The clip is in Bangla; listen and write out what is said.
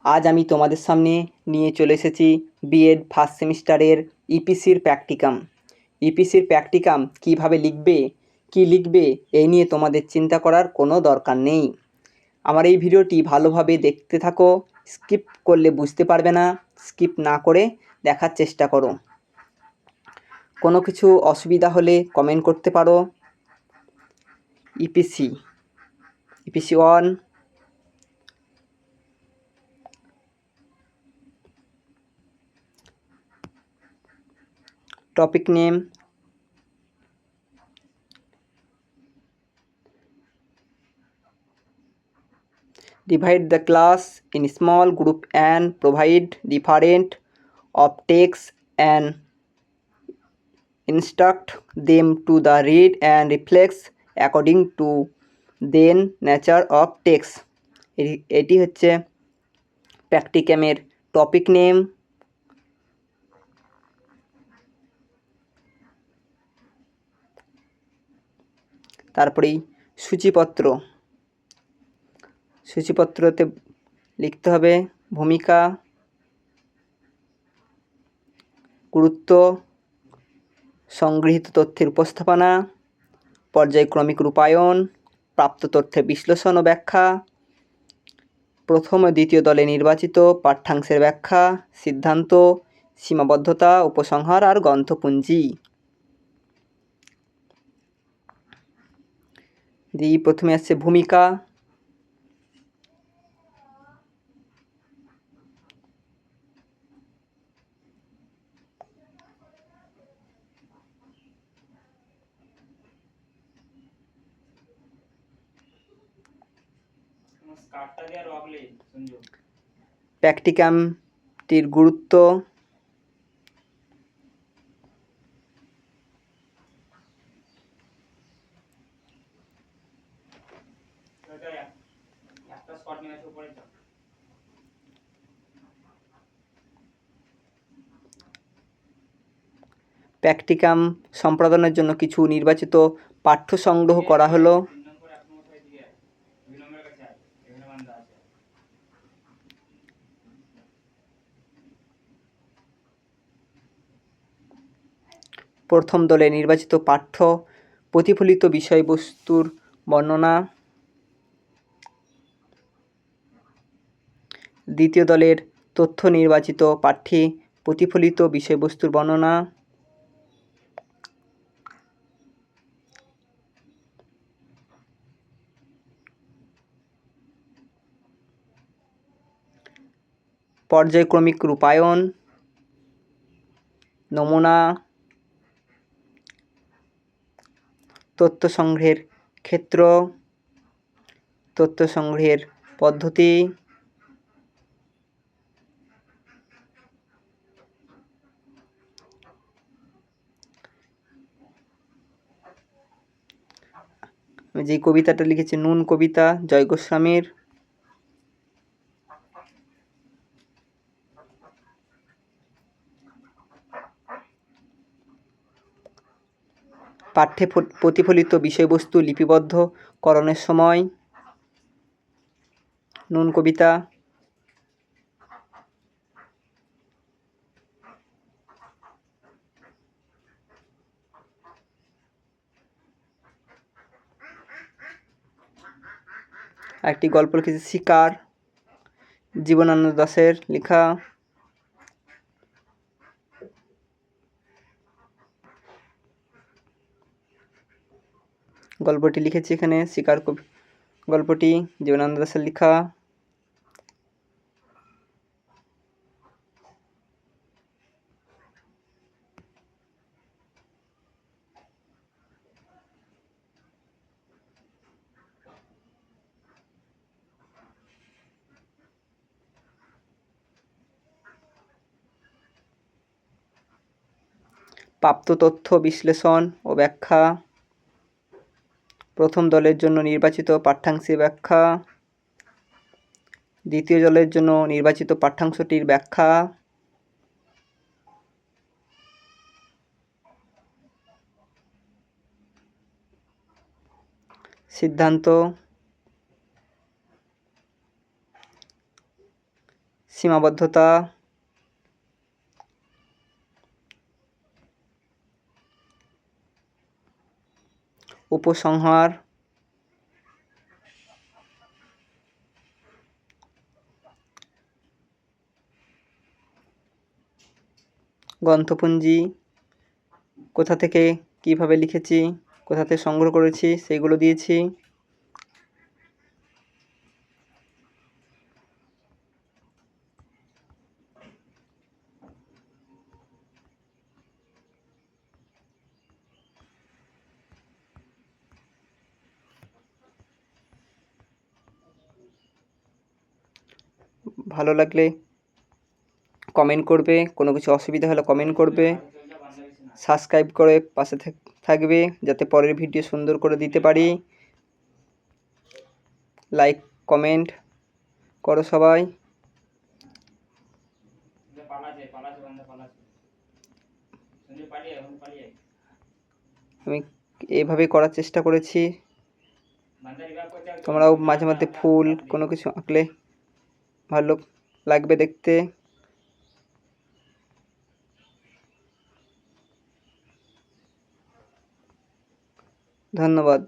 আজ আমি তোমাদের সামনে নিয়ে চলে এসেছি বিএড ফার্স্ট সেমিস্টারের ইপিসির প্র্যাকটিকাম। ইপিসির প্র্যাকটিকাম কীভাবে লিখবে, কি লিখবে এই নিয়ে তোমাদের চিন্তা করার কোনো দরকার নেই। আমার এই ভিডিওটি ভালোভাবে দেখতে থাকো, স্কিপ করলে বুঝতে পারবে না। স্কিপ না করে দেখার চেষ্টা করো। কোনো কিছু অসুবিধা হলে কমেন্ট করতে পারো। EPC 1, topic name, divide the class in small group and provide different objects and instruct them to the read and reflex according to then nature of text। এটি হচ্ছে প্র্যাকটিকামের টপিক নেম। তারপরেই সূচিপত্রতে লিখতে হবে ভূমিকা, গুরুত্ব, সংগৃহীত তথ্যের উপস্থাপনা, পর্যায়ক্রমিক রূপায়ণ, প্রাপ্ত তথ্যের বিশ্লেষণ ও ব্যাখ্যা, প্রথম ও দ্বিতীয় দলে নির্বাচিত পাঠ্যাংশের ব্যাখ্যা, সিদ্ধান্ত, সীমাবদ্ধতা, উপসংহার আর গ্রন্থপুঞ্জি। প্রথমে আসছে ভূমিকা। প্র্যাকটিকামটির গুরুত্ব, প্র্যাকটিকাম সম্পাদনের জন্য কিছু নির্বাচিত পাঠ্য সংগ্রহ করা হলো। প্রথম দলে নির্বাচিত পাঠ্য প্রতিফলিত বিষয়বস্তুর বর্ণনা, দ্বিতীয় দলের তথ্য নির্বাচিত পাঠ্যে প্রতিফলিত বিষয়বস্তুর বর্ণনা, পর্যায়ক্রমিক রূপায়ণ, নমুনা, তথ্য সংগ্রহের ক্ষেত্র, তথ্য সংগ্রহের পদ্ধতি, আমি যে কবিতাটা লিখেছি নুন কবিতা জয় গোস্বামীর, পাঠ্যে প্রতিফলিত বিষয়বস্তু লিপিবদ্ধ করণের সময়, নুন কবিতা, একটি গল্প লিখেছি শিকার, জীবনানন্দ দাশের লেখা। গল্পটি লিখেছি এখানে শিকার গল্পটি জীবনানন্দ দাশের লেখা। প্রাপ্ত তথ্য বিশ্লেষণ ও ব্যাখ্যা, প্রথম দলের জন্য নির্বাচিত পাঠ্যাংশের ব্যাখ্যা, দ্বিতীয় দলের জন্য নির্বাচিত পাঠ্যাংশটির ব্যাখ্যা, সিদ্ধান্ত, সীমাবদ্ধতা, উপসংহার, গ্রন্থপুঞ্জি, কোথা থেকে কিভাবে লিখেছি, কোথা থেকে সংগ্রহ করেছি সেইগুলো দিয়েছি। ভালো লাগলে কমেন্ট করবে, কোনো কিছু অসুবিধা হলে কমেন্ট করবে, সাবস্ক্রাইব করে পাশে থাকবে যাতে পরের ভিডিও সুন্দর করে দিতে পারি। লাইক কমেন্ট করো সবাই। আমি এভাবেই করার চেষ্টা করেছি। তোমরাও মাঝে মধ্যে ফুল কোনো কিছু আঁকলে ভালো লাগবে দেখতে। ধন্যবাদ।